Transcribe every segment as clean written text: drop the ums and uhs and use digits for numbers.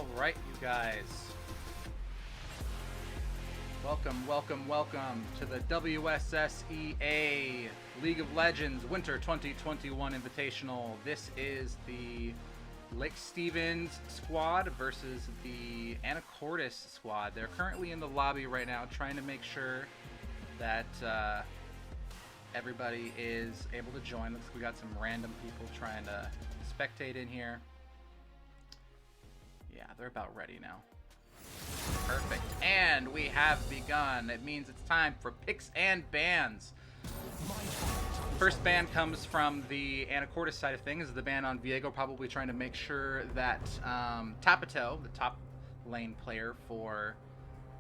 Alright, you guys. Welcome to the WSSEA League of Legends Winter 2021 Invitational. This is the Lake Stevens squad versus the Anacortes squad. They're currently in the lobby right now trying to make sure that everybody is able to join. Looks like we got some random people trying to spectate in here. Yeah, they're about ready now. Perfect. And we have begun. It means it's time for picks and bans. First ban comes from the Anacortes side of things. The ban on Viego, probably trying to make sure that Tapito, the top lane player for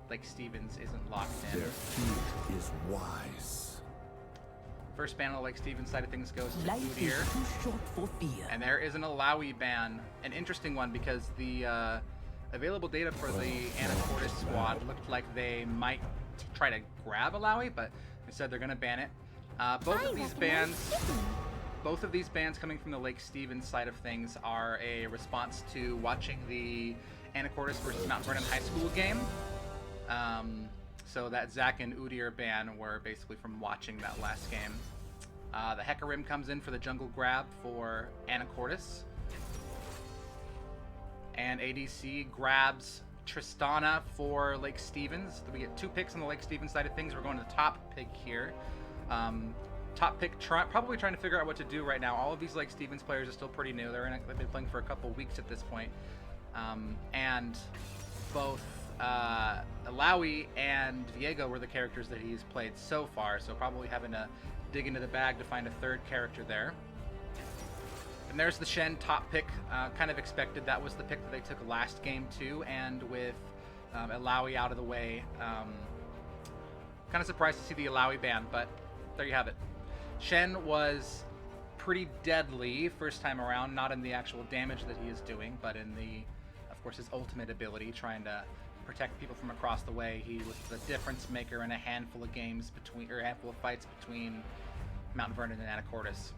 Lake Stevens, isn't locked in. Their fear is wise. First ban on the Lake Stevens side of things goes to Life Udyr. is too short for fear. And there is an Alawi ban. An interesting one because the available data for the Anacortes squad looked like they might try to grab Alawi, but instead they're going to ban it. Both of these bans coming from the Lake Stevens side of things are a response to watching the Anacortes versus Mount Vernon High School game. So that Zach and Udyr ban were basically from watching that last game. The Hecarim comes in for the jungle grab for Anacortes. And ADC grabs Tristana for Lake Stevens. We get two picks on the Lake Stevens side of things. We're going to the top pick here. Top pick probably trying to figure out what to do right now. All of these Lake Stevens players are still pretty new. They've been playing for a couple weeks at this point. And both Alawi and Viego were the characters that he's played so far, so probably having to dig into the bag to find a third character there. And there's the Shen top pick, kind of expected. That was the pick that they took last game too, and with Alawi out of the way, kind of surprised to see the Alawi ban, but there you have it. Shen was pretty deadly first time around, not in the actual damage that he is doing, but in the, of course, his ultimate ability, trying to protect people from across the way. He was the difference maker in a handful of games between, or a handful of fights between Mount Vernon and Anacortes.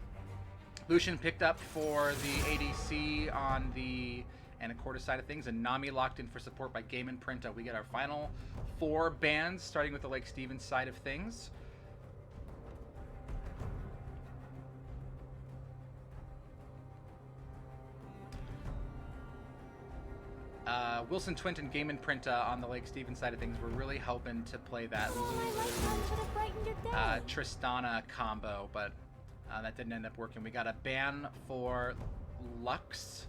Lucian picked up for the ADC on the Anacortes side of things, and Nami locked in for support by Game Imprinta. We get our final 4 bans, starting with the Lake Stevens side of things. Wilson Twint and Game Imprinta on the Lake Stevens side of things were really hoping to play that Tristana combo, but that didn't end up working. We got a ban for Lux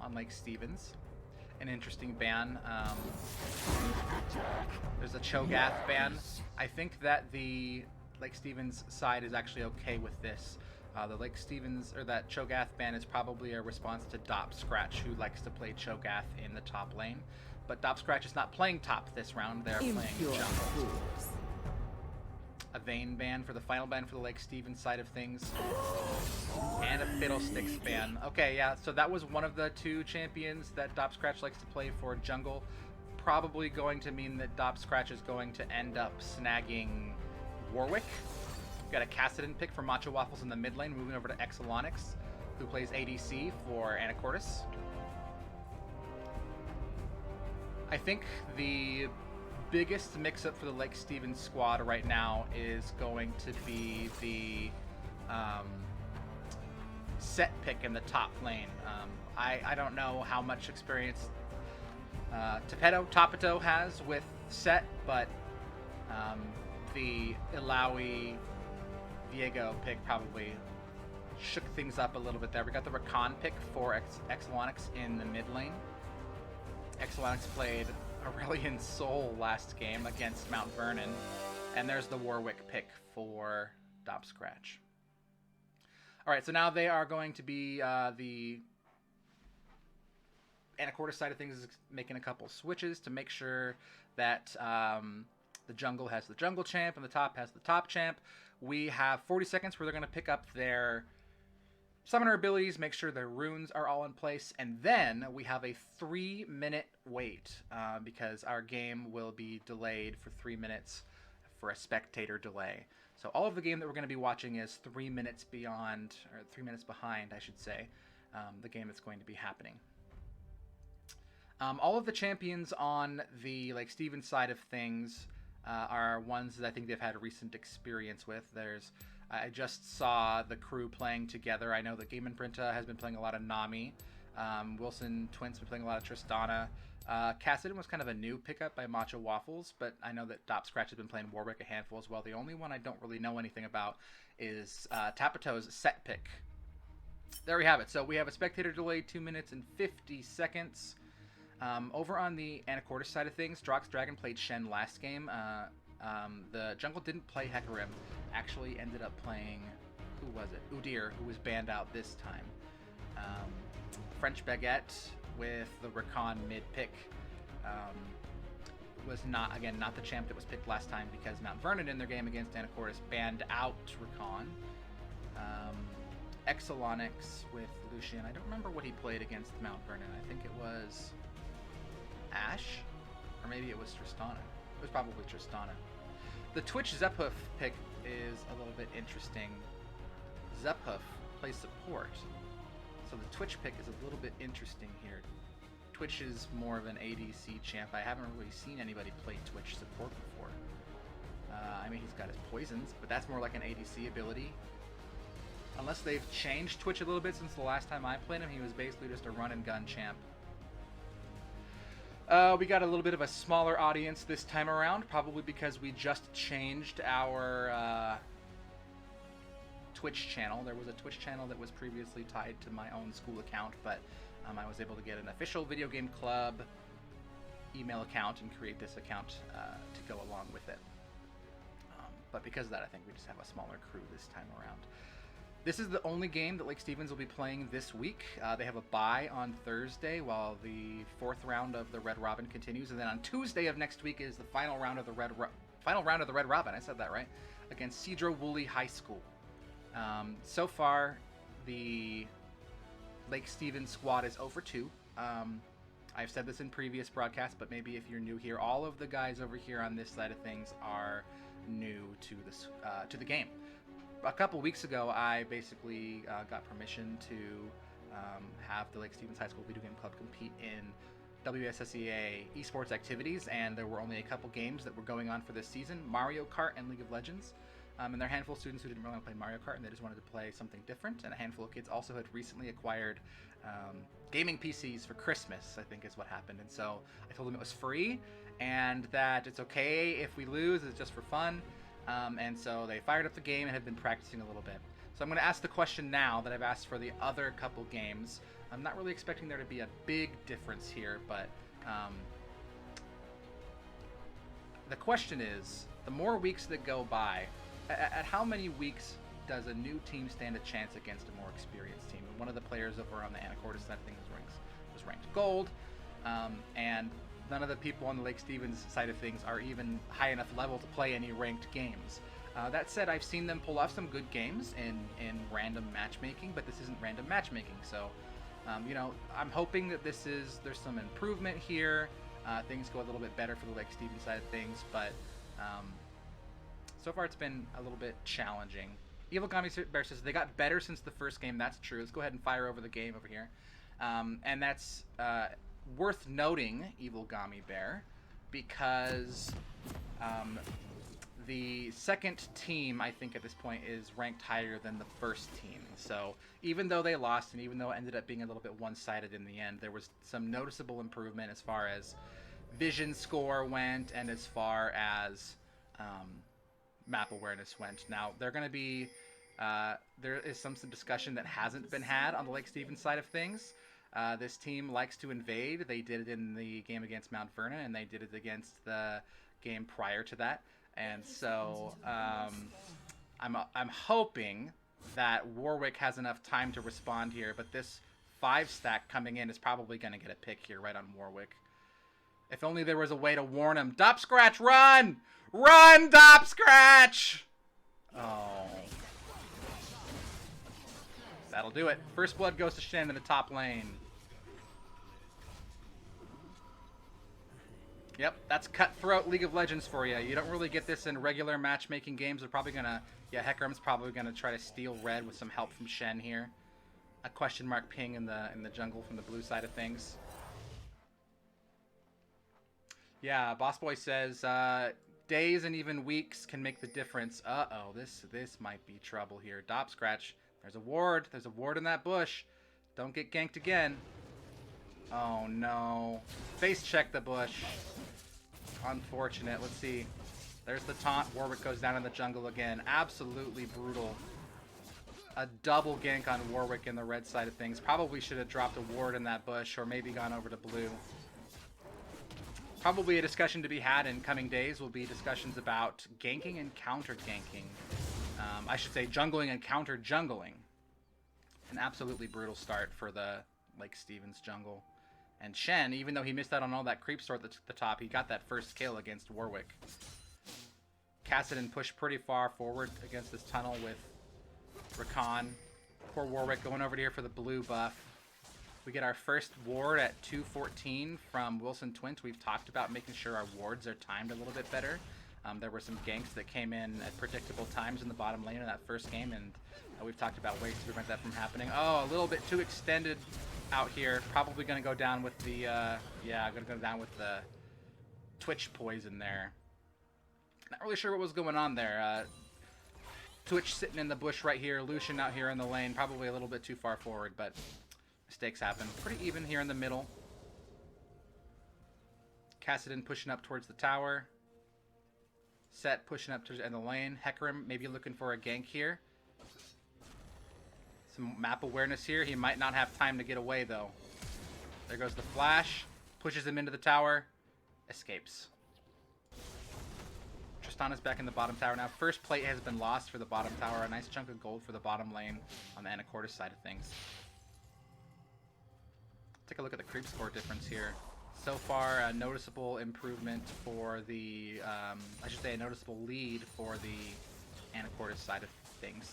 on Lake Stevens. An interesting ban. There's a Cho'Gath ban. I think that the Lake Stevens side is actually okay with this. The Lake Stevens, or that Cho'Gath ban, is probably a response to Dop Scratch, who likes to play Cho'Gath in the top lane. But Dop Scratch is not playing top this round, they're playing jungle. A Vayne ban for the final ban for the Lake Stevens side of things. And a Fiddlesticks ban. Okay, yeah, so that was one of the 2 champions that Dop Scratch likes to play for jungle. Probably going to mean that Dop Scratch is going to end up snagging Warwick. Got a Cassidon pick for Macho Waffles in the mid lane, moving over to Exelonix, who plays ADC for Anacortes. I think the biggest mix-up for the Lake Stevens squad right now is going to be the set pick in the top lane. I don't know how much experience Tapito has with set, but the Alawi Viego pick probably shook things up a little bit there. We got the Rakan pick for Exelonix in the mid lane. Exelonix played Aurelion Sol last game against Mount Vernon. And there's the Warwick pick for Dop Scratch. Alright, so now they are going to be the Anacortes side of things is making a couple switches to make sure that the jungle has the jungle champ and the top has the top champ. We have 40 seconds where they're going to pick up their summoner abilities, make sure their runes are all in place, and then we have a 3-minute wait because our game will be delayed for 3 minutes for a spectator delay. So all of the game that we're going to be watching is 3 minutes beyond, or 3 minutes behind, I should say, the game that's going to be happening. All of the champions on the Lake Stevens side of things are ones that I think they've had recent experience with. I just saw the crew playing together. I know that Game Imprinta has been playing a lot of Nami. Wilson Twins been playing a lot of Tristana. Cassidon was kind of a new pickup by Macho Waffles, but I know that Dop Scratch has been playing Warwick a handful as well. The only one I don't really know anything about is Tapato's set pick. There we have it. So we have a spectator delay, 2 minutes and 50 seconds. Over on the Anacortes side of things, Drox Dragon played Shen last game. The jungle didn't play Hecarim. Actually ended up playing, who was it? Udyr, who was banned out this time. French Baguette with the Rakan mid pick was not the champ that was picked last time because Mount Vernon in their game against Anacortes banned out Rakan. Exolonix with Lucian. I don't remember what he played against Mount Vernon. I think it was Ashe, or maybe it was Tristana. It was probably Tristana. The Twitch Zephoof pick is a little bit interesting. Zephoof plays support, so the Twitch pick is a little bit interesting here. Twitch is more of an ADC champ. I haven't really seen anybody play Twitch support before. I mean, he's got his poisons, but that's more like an ADC ability. Unless they've changed Twitch a little bit since the last time I played him, he was basically just a run and gun champ. We got a little bit of a smaller audience this time around, probably because we just changed our Twitch channel. There was a Twitch channel that was previously tied to my own school account, but I was able to get an official video game club email account and create this account to go along with it. But because of that, I think we just have a smaller crew this time around. This is the only game that Lake Stevens will be playing this week. They have a bye on Thursday while the 4th round of the Red Robin continues, and then on Tuesday of next week is the final round of the Red Robin. I said that right, against Cedro Woolley High School. So far, the Lake Stevens squad is 0-2. I've said this in previous broadcasts, but maybe if you're new here, all of the guys over here on this side of things are new to this to the game. A couple weeks ago, I basically got permission to have the Lake Stevens High School Video Game Club compete in WSSEA esports activities, and there were only a couple games that were going on for this season, Mario Kart and League of Legends. And there are a handful of students who didn't really want to play Mario Kart and they just wanted to play something different, and a handful of kids also had recently acquired gaming PCs for Christmas, I think is what happened. And so I told them it was free and that it's okay if we lose, it's just for fun. And so they fired up the game and have been practicing a little bit. So I'm going to ask the question now that I've asked for the other couple games. I'm not really expecting there to be a big difference here, but the question is, the more weeks that go by, at how many weeks does a new team stand a chance against a more experienced team? And one of the players over on the Anacortes side of things was ranked gold, and none of the people on the Lake Stevens side of things are even high enough level to play any ranked games. That said, I've seen them pull off some good games in random matchmaking, but this isn't random matchmaking. So, I'm hoping that there's some improvement here. Things go a little bit better for the Lake Stevens side of things, but so far it's been a little bit challenging. Evil Gummy Bear says they got better since the first game. That's true. Let's go ahead and fire over the game over here. And that's worth noting, Evil Gummy Bear, because the second team, I think at this point, is ranked higher than the first team. So even though they lost and even though it ended up being a little bit one-sided in the end, there was some noticeable improvement as far as vision score went and as far as map awareness went. Now, they're going to be there is some discussion that hasn't been had on the Lake Stevens side of things. This team likes to invade. They did it in the game against Mount Vernon, and they did it against the game prior to that. And so I'm hoping that Warwick has enough time to respond here, but this 5-stack coming in is probably going to get a pick here right on Warwick. If only there was a way to warn him. Dop Scratch, run! Run, Dop Scratch! Oh. That'll do it. First blood goes to Shen in the top lane. Yep, that's cutthroat League of Legends for you. You don't really get this in regular matchmaking games. They're probably going to... Yeah, Hecarim's probably going to try to steal red with some help from Shen here. A question mark ping in the jungle from the blue side of things. Yeah, Boss Boy says, days and even weeks can make the difference. Uh-oh, this might be trouble here. Dop Scratch. There's a ward. There's a ward in that bush. Don't get ganked again. Oh, no. Face check the bush. Unfortunate. Let's see. There's the taunt. Warwick goes down in the jungle again. Absolutely brutal. A double gank on Warwick in the red side of things. Probably should have dropped a ward in that bush or maybe gone over to blue. Probably a discussion to be had in coming days will be discussions about ganking and counter ganking. I should say jungling and counter jungling. An absolutely brutal start for the Lake Stevens jungle. And Shen, even though he missed out on all that creep sword at the top, he got that first kill against Warwick. Kassadin pushed pretty far forward against this tunnel with Rakan. Poor Warwick going over here for the blue buff. We get our first ward at 214 from Wilson Twint. We've talked about making sure our wards are timed a little bit better. There were some ganks that came in at predictable times in the bottom lane in that first game, and we've talked about ways to prevent that from happening. Oh, a little bit too extended out here. Probably going to go down with the, yeah, going to go down with the Twitch poison there. Not really sure what was going on there. Twitch sitting in the bush right here, Lucian out here in the lane, probably a little bit too far forward, but mistakes happen. Pretty even here in the middle. Kassadin pushing up towards the tower. Set pushing up to in the lane. Hecarim maybe looking for a gank here. Some map awareness here. He might not have time to get away, though. There goes the flash. Pushes him into the tower. Escapes. Tristana's back in the bottom tower now. First plate has been lost for the bottom tower. A nice chunk of gold for the bottom lane on the Anacortes side of things. Take a look at the creep score difference here. So far, a noticeable improvement for the, I should say a noticeable lead for the Anacortes side of things.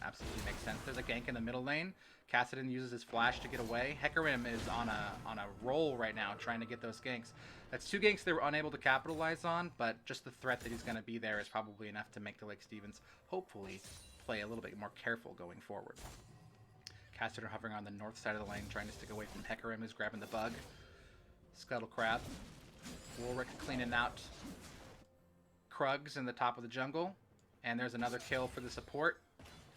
Absolutely makes sense. There's a gank in the middle lane. Kassadin uses his flash to get away. Hecarim is on a roll right now, trying to get those ganks. That's two ganks they were unable to capitalize on, but just the threat that he's going to be there is probably enough to make the Lake Stevens hopefully play a little bit more careful going forward. Kassadin hovering on the north side of the lane, trying to stick away from Hecarim, who's grabbing the bug. Scuttle Crab. Warwick cleaning out Krugs in the top of the jungle. And there's another kill for the support.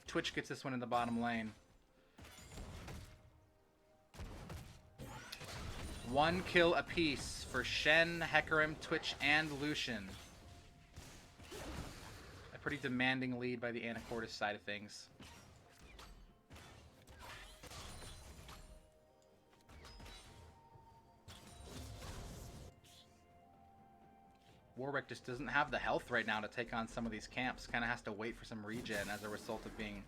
Twitch gets this one in the bottom lane. One kill apiece for Shen, Hecarim, Twitch, and Lucian. A pretty demanding lead by the Anacortes side of things. Warwick just doesn't have the health right now to take on some of these camps. Kind of has to wait for some regen as a result of being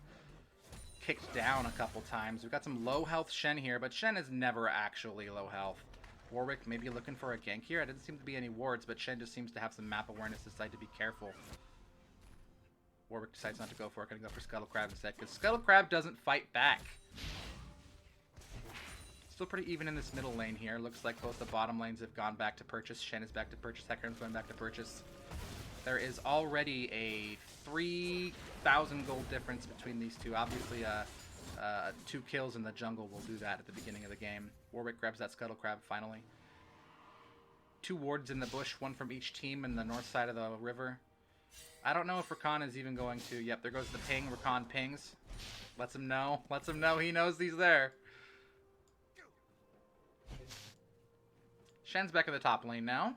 kicked down a couple times. We've got some low health Shen here, but Shen is never actually low health. Warwick maybe looking for a gank here. It doesn't seem to be any wards, but Shen just seems to have some map awareness, decide to be careful. Warwick decides not to go for it. Gonna go for Scuttle Crab instead, because Scuttle Crab doesn't fight back. Still pretty even in this middle lane here. Looks like both the bottom lanes have gone back to purchase. Shen is back to purchase. Hecarim's going back to purchase. There is already a 3,000 gold difference between these two. Obviously, 2 kills in the jungle will do that at the beginning of the game. Warwick grabs that Scuttle Crab finally. 2 wards in the bush, 1 from each team in the north side of the river. I don't know if Rakan is even going to... Yep, there goes the ping. Rakan pings. Lets him know. Lets him know he knows he's there. Shen's back in the top lane now.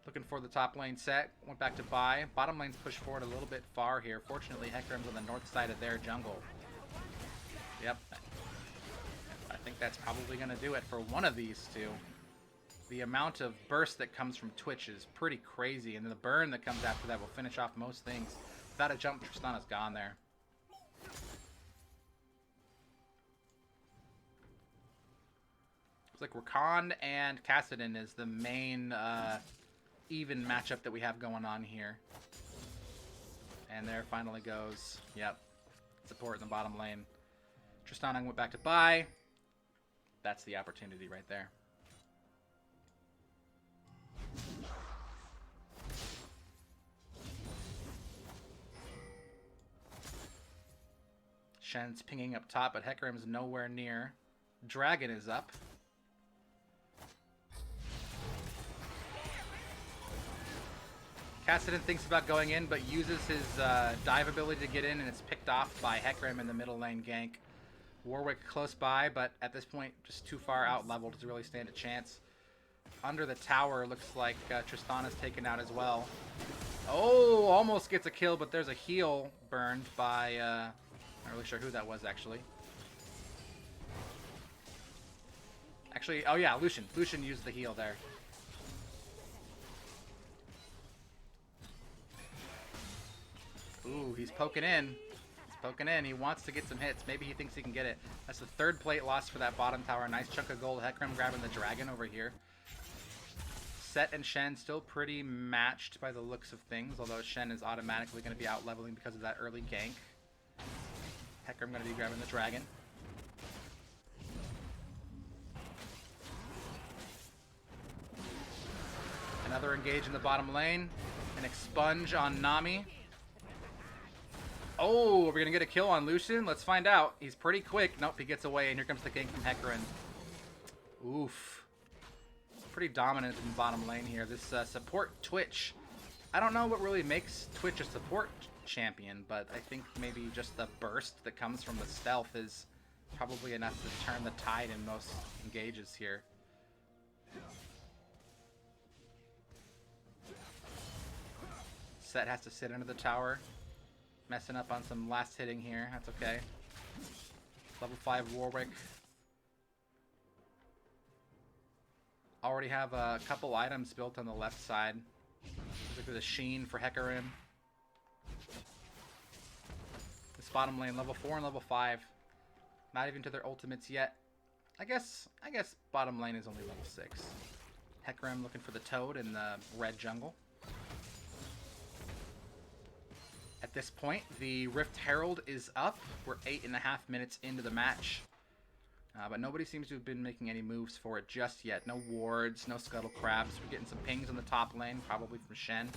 Looking for the top lane set. Went back to buy. Bottom lane's pushed forward a little bit far here. Fortunately, Hecarim's on the north side of their jungle. Yep. I think that's probably going to do it for one of these two. The amount of burst that comes from Twitch is pretty crazy, and the burn that comes after that will finish off most things. Without a jump, Tristana's gone there. Looks like Rakan and Kassadin is the main even matchup that we have going on here. And there finally goes, yep, support in the bottom lane. Tristana went back to buy. That's the opportunity right there. Shen's pinging up top, but Hecarim's nowhere near. Dragon is up. Kassadin thinks about going in, but uses his dive ability to get in, and it's picked off by Hecarim in the middle lane gank. Warwick close by, but at this point, just too far out leveled to really stand a chance. Under the tower, looks like Tristana's taken out as well. Oh, almost gets a kill, but there's a heal burned by... not really sure who that was, actually. Actually, oh yeah, Lucian. Lucian used the heal there. Ooh, he's poking in. He's poking in. He wants to get some hits. Maybe he thinks he can get it. That's the third plate loss for that bottom tower. Nice chunk of gold. Hecarim grabbing the dragon over here. Set and Shen still pretty matched by the looks of things, although Shen is automatically going to be out leveling because of that early gank. Hecarim going to be grabbing the dragon. Another engage in the bottom lane. An expunge on Nami. Oh, we're going to get a kill on Lucian? Let's find out. He's pretty quick. Nope, he gets away, and here comes the gank from Hecarim. Oof. Pretty dominant in the bottom lane here. This support Twitch. I don't know what really makes Twitch a support champion, but I think maybe just the burst that comes from the stealth is probably enough to turn the tide in most engages here. Set has to sit under the tower. Messing up on some last hitting here. That's okay. Level 5 Warwick. Already have a couple items built on the left side. Look at the Sheen for Hecarim. This bottom lane, level 4 and level 5. Not even to their ultimates yet. I guess bottom lane is only level 6. Hecarim looking for the Toad in the red jungle. At this point, the Rift Herald is up. We're 8.5 minutes into the match. But nobody seems to have been making any moves for it just yet. No wards, no scuttle crabs. We're getting some pings on the top lane, probably from Shen.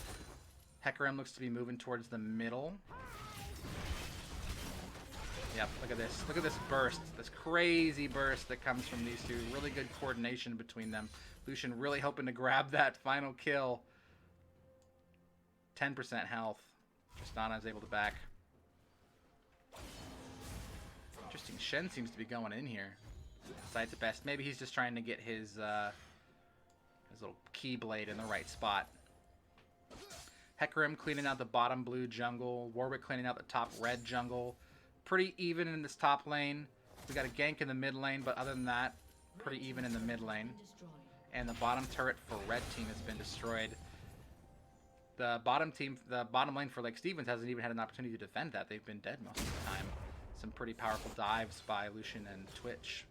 Hecarim looks to be moving towards the middle. Yep, look at this. Look at this burst. This crazy burst that comes from these two. Really good coordination between them. Lucian really hoping to grab that final kill. 10% health. Tristana is able to back. Interesting. Shen seems to be going in here. Decides it best. Maybe he's just trying to get his little keyblade in the right spot. Hecarim cleaning out the bottom blue jungle. Warwick cleaning out the top red jungle. Pretty even in this top lane. We got a gank in the mid lane, but other than that, pretty even in the mid lane. And the bottom turret for red team has been destroyed. The bottom lane for Lake Stevens hasn't even had an opportunity to defend that. They've been dead most of the time. Some pretty powerful dives by Lucian and Twitch.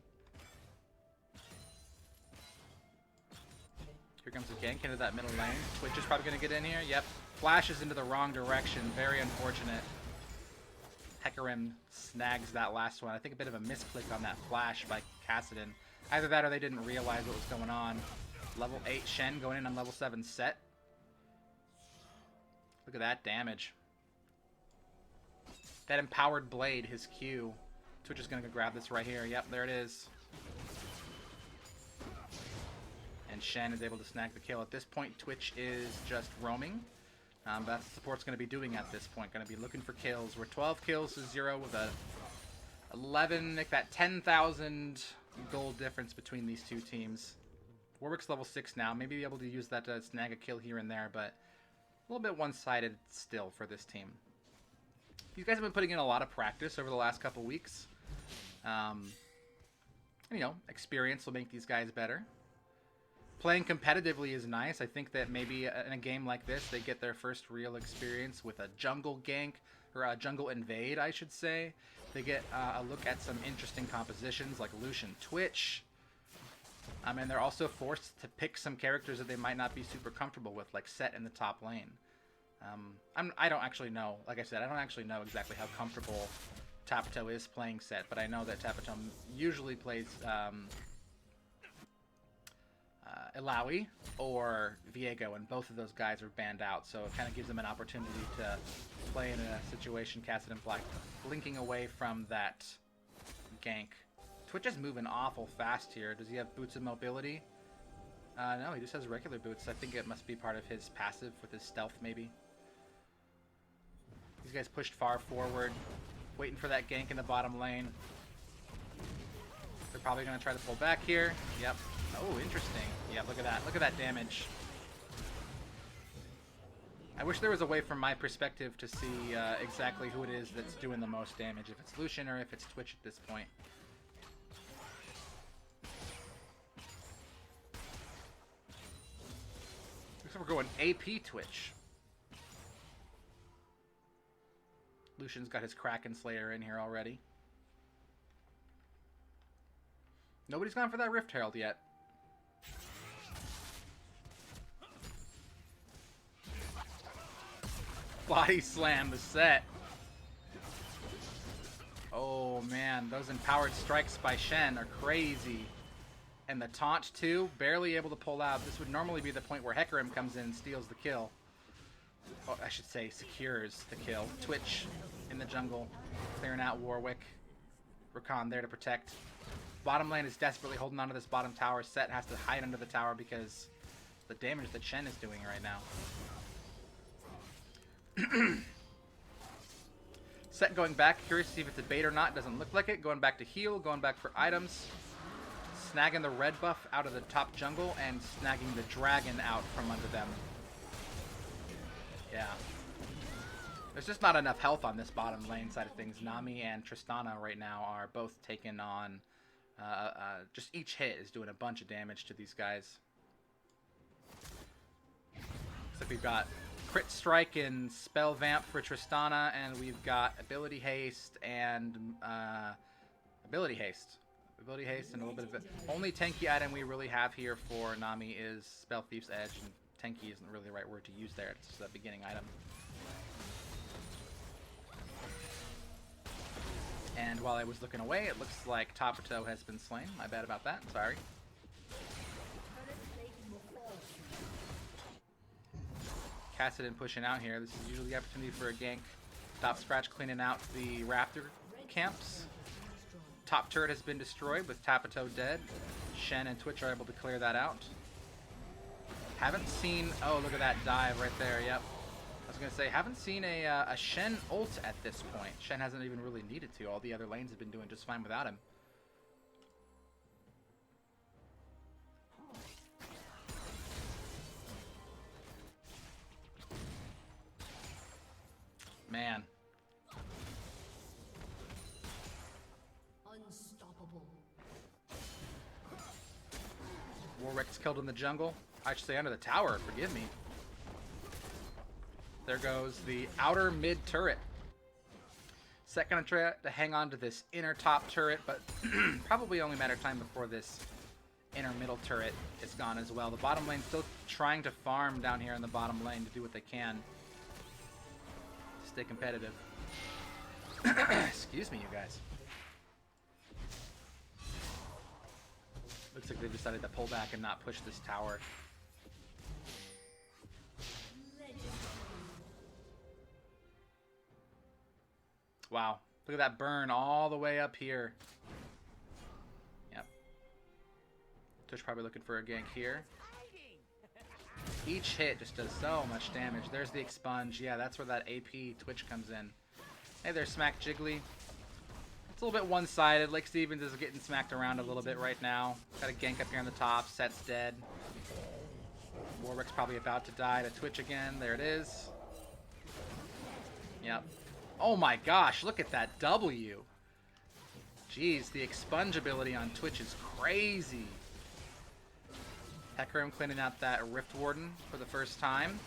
Here comes a gank into that middle lane. Twitch is probably going to get in here. Yep. Flashes into the wrong direction. Very unfortunate. Hecarim snags that last one. I think a bit of a misclick on that flash by Kassadin. Either that or they didn't realize what was going on. Level 8 Shen going in on level 7 Set. Look at that damage. That empowered blade, his Q. Twitch is going to go grab this right here. Yep, there it is. And Shen is able to snag the kill. At this point, Twitch is just roaming. That's what support's going to be doing at this point. Going to be looking for kills. We're 12 kills to 0 with a 11, like that 10,000 gold difference between these two teams. Warwick's level 6 now. Maybe be able to use that to snag a kill here and there, but a little bit one-sided still for this team. These guys have been putting in a lot of practice over the last couple weeks. You know, experience will make these guys better. Playing competitively is nice. I think that maybe in a game like this, they get their first real experience with a jungle gank, or a jungle invade, I should say. They get a look at some interesting compositions like Lucian Twitch. And they're also forced to pick some characters that they might not be super comfortable with, like Set in the top lane. I don't actually know. Like I said, I don't actually know exactly how comfortable Tapito is playing Set, but I know that Tapito usually plays Ilaoi or Viego, and both of those guys are banned out, so it kind of gives them an opportunity to play in a situation. Kassadin blinking away from that gank. Twitch is moving awful fast here. Does he have boots of mobility? No, he just has regular boots. I think it must be part of his passive with his stealth, maybe. These guys pushed far forward, waiting for that gank in the bottom lane. They're probably going to try to pull back here. Yep. Oh, interesting. Yeah, look at that. Look at that damage. I wish there was a way from my perspective to see exactly who it is that's doing the most damage. If it's Lucian or if it's Twitch at this point. Looks like we're going AP Twitch. Lucian's got his Kraken Slayer in here already. Nobody's gone for that Rift Herald yet. Body slam the set. Oh man, those empowered strikes by Shen are crazy. And the taunt too, barely able to pull out. This would normally be the point where Hecarim comes in and steals the kill. Oh, I should say secures the kill. Twitch in the jungle, clearing out Warwick. Rakan there to protect. Bottom lane is desperately holding onto this bottom tower. Set has to hide under the tower because the damage that Shen is doing right now. Set going back, curious to see if it's a bait or not. Doesn't look like it. Going back to heal, going back for items. Snagging the red buff out of the top jungle and snagging the dragon out from under them. Yeah. There's just not enough health on this bottom lane side of things. Nami and Tristana right now are both taking on... just each hit is doing a bunch of damage to these guys. Looks like we've got Crit Strike and Spell Vamp for Tristana, and we've got Ability Haste and Ability Haste. Ability Haste and a little bit of it. Only tanky item we really have here for Nami is Spell Thief's Edge, and tanky isn't really the right word to use there. It's just a beginning item. And while I was looking away, it looks like Tapato has been slain. My bad about that. Sorry. Kassadin pushing out here. This is usually the opportunity for a gank. Top Scratch cleaning out the Raptor camps. Top turret has been destroyed with Tapato dead. Shen and Twitch are able to clear that out. Haven't seen... Oh, look at that dive right there. Yep. I was going to say, haven't seen a Shen ult at this point. Shen hasn't even really needed to. All the other lanes have been doing just fine without him. Man. Unstoppable. Warwick's killed in the jungle. I should say under the tower, forgive me. There goes the outer mid turret. Set gonna try to hang on to this inner top turret, but probably only a matter of time before this inner middle turret is gone as well. The bottom lane still trying to farm down here in the bottom lane to do what they can to stay competitive. Excuse me, you guys. Looks like they've decided to pull back and not push this tower. Wow. Look at that burn all the way up here. Yep. Twitch probably looking for a gank here. Each hit just does so much damage. There's the expunge. Yeah, that's where that AP Twitch comes in. Hey there, Smack Jiggly. It's a little bit one-sided. Lake Stevens is getting smacked around a little bit right now. Got a gank up here on the top. Set's dead. Warwick's probably about to die to Twitch again. There it is. Yep. Oh my gosh, look at that W. Jeez, the expunge ability on Twitch is crazy. Hecarim cleaning out that Rift Warden for the first time.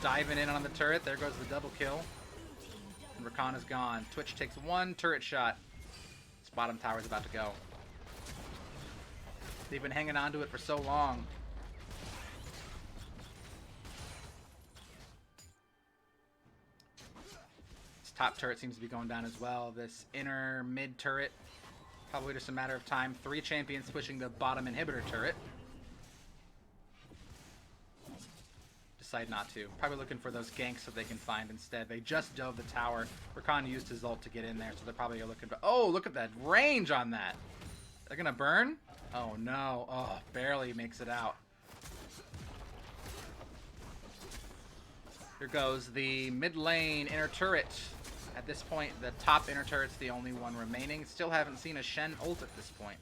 Diving in on the turret. There goes the double kill. And Rakan is gone. Twitch takes one turret shot. This bottom tower is about to go. They've been hanging on to it for so long. Top turret seems to be going down as well. This inner mid turret, probably just a matter of time. 3 champions pushing the bottom inhibitor turret. Decide not to. Probably looking for those ganks that they can find instead. They just dove the tower. Rakan used his ult to get in there, so they're probably looking for... Oh, look at that range on that. They're going to burn? Oh no. Oh, barely makes it out. Here goes the mid lane inner turret. At this point, the top inner turret's the only one remaining. Still haven't seen a Shen ult at this point.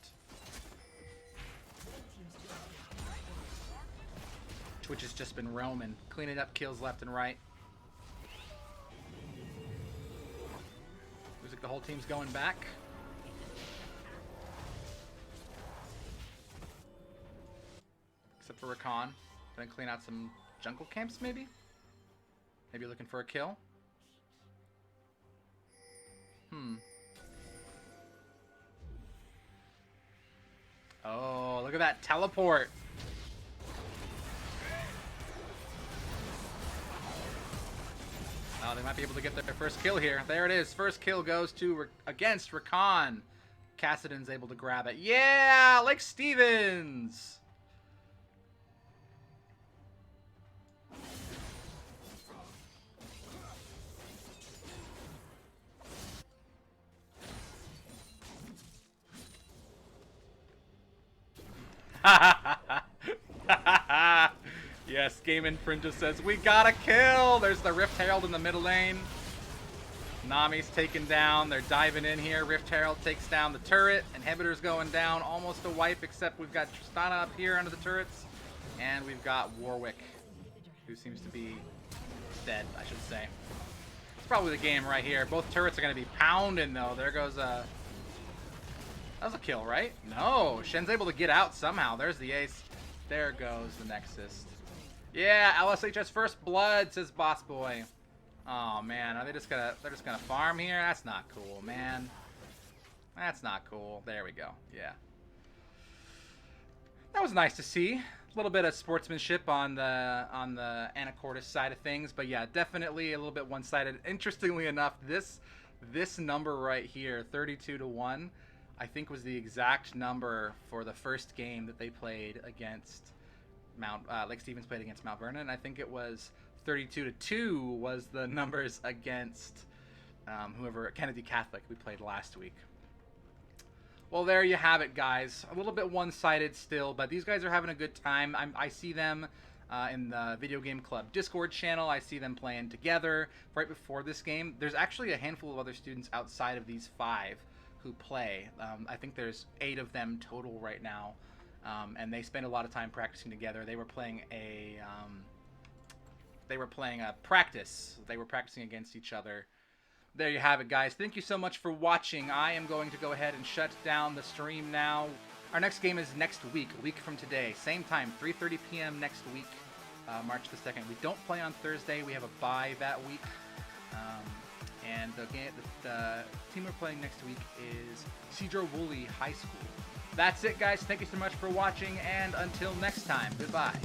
Twitch has just been roaming, cleaning up kills left and right. Looks like the whole team's going back. Except for Rakan. Gonna clean out some jungle camps, maybe? Maybe looking for a kill? Oh, look at that teleport. Oh, they might be able to get their first kill here. There it is. First kill goes to against Rakan. Kassadin's able to grab it. Yeah, like Stevens. Yes, Game Infrin just says, we got a kill! There's the Rift Herald in the middle lane. Nami's taken down. They're diving in here. Rift Herald takes down the turret. Inhibitor's going down. Almost a wipe, except we've got Tristana up here under the turrets. And we've got Warwick, who seems to be dead, I should say. It's probably the game right here. Both turrets are going to be pounding, though. There goes a... That was a kill, right? No. Shen's able to get out somehow. There's the ace. There goes the Nexus. Yeah, LSHS first blood, says Boss Boy. Oh man, are they just gonna farm here? That's not cool, man. That's not cool. There we go. Yeah. That was nice to see. A little bit of sportsmanship on the Anacortes side of things, but yeah, definitely a little bit one-sided. Interestingly enough, this number right here, 32-1, I think was the exact number for the first game that they played against Lake Stevens played against Mount Vernon. I think it was 32-2 was the numbers against whoever, Kennedy Catholic, we played last week. Well, there you have it, guys. A little bit one-sided still, but these guys are having a good time. I see them in the Video Game Club Discord channel. I see them playing together right before this game. There's actually a handful of other students outside of these 5 who play. I think there's 8 of them total right now. And they spend a lot of time practicing together. They were playing a practice. They were practicing against each other. There you have it, guys. Thank you so much for watching. I am going to go ahead and shut down the stream now. Our next game is next week, a week from today. Same time, 3:30 p.m. next week, March the 2nd. We don't play on Thursday. We have a bye that week. And the team we're playing next week is Cedro Woolley High School. That's it, guys. Thank you so much for watching, and until next time, goodbye.